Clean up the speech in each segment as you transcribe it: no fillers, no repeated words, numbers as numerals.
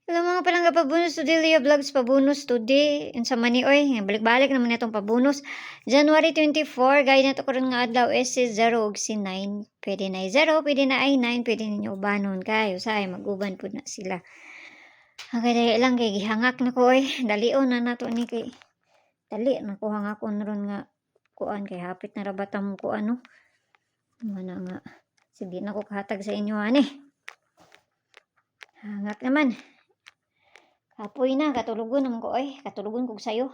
Hello mga palangga, pabunus today, Leo Vlogs, pabunus today. Sa mani, oy, balik-balik naman itong pabunus. January 24, gaya na ito karon nga adlaw is 0 ug si 9. Pwede na 0, pwede na ay 9, pwede ninyo ubanon kayo. Say, mag-uban po na sila. Okay, dali lang kay gihangak na ko, oy. Dalion na nato ni kay. Dali, nakuhang ako naron nga kuan kay hapit na rabatam ko ano. Mana nga. Sige na ko kahatag sa inyo, ani. Hangak naman. Kapoy na, katulugon naman ko, ay, katulugon kog sayo.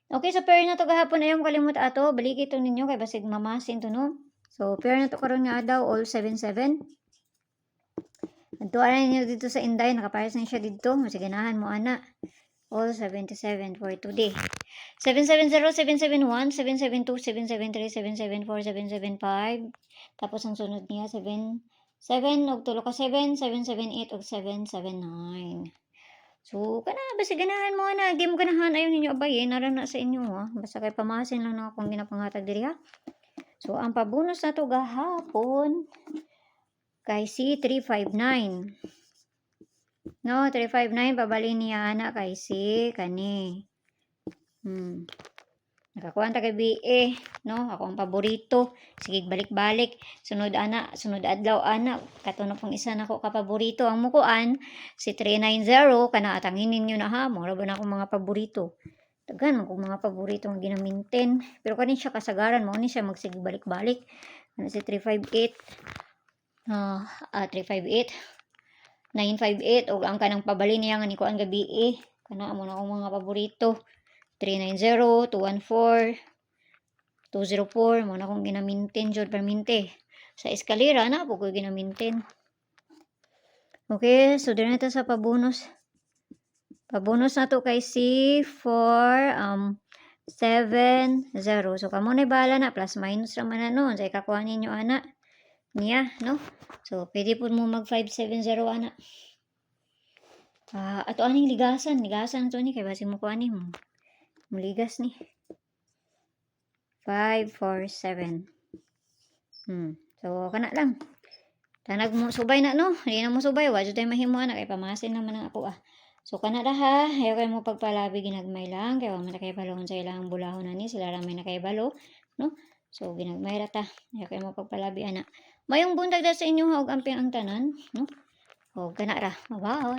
Okay, so pair na to gahapon ayong kalimut ato, balik ito ninyo kay basig mamasin to no. So pair na to karon nga daw all 77. Adtuan ninyo dito sa Inday, nakapares na siya dito. Masiganahan mo ana. All 77 for today. 770, 771, 772, 773, 774, 775. Tapos ang sunod niya 7 og tulo ka 7, 778 og 779. So, kana, basta ganahan mo na. Di mo ganahan. Ayaw ninyo abay. Naran na sa inyo, ha. Basta kay pamasin lang na akong ginapangatag diri, ha. So, ang pabunus na to gahapon kay si 359. No, 359. Pabali niya na kay si kani. Nakakuha ta kay BA, no? Ako ang paborito. Sige, balik-balik. Sunod adlaw ana. Katuno pong isa nako ka paborito. Ang mukuan si 390 kana atangin ninyo na ha. Mura ba na akong mga paborito. Tagan mo kung mga paborito ang ginaminten. Pero kanin siya kasagaran mo ni siya magsige balik-balik. Ano si 358? 358. 958 o ang kanang pabali niya nga ni kuan ga BA. Kana mo na akong mga paborito. 390, 214, 204, mo na akong ginamintin jud perminte. Sa eskalera na po ko ginamintin. Okay, so dito na sa pabonus. Pabonus na to kay C for 7, 0. So kamo na bahala na plus minus raman na noon. Sa ikakuha ninyo ana niya, no? So pwede po mo mag 570 ana. Ato aning ligasan to ni kay basi mo kuha ni mo. Muligas ni. 5, 4, 7. So, kana lang. Tanag mo subay na, no? Hindi na mo subay. Wadyo tayo mahimuan na. Kaya pamasin naman ang ako, So, kana na ha. Ayaw kayo mo pagpalabi ginagmay lang. Kaya wala na kayo balon sa ilang bulahon na ni. Sila ramay na kayo balo. No? So, ginagmay rata. Ayaw kayo mo pagpalabi, ana. Mayong buntag da sa inyo ha. Huwag amping ang tanan. No? O, kana ra. Bye-bye.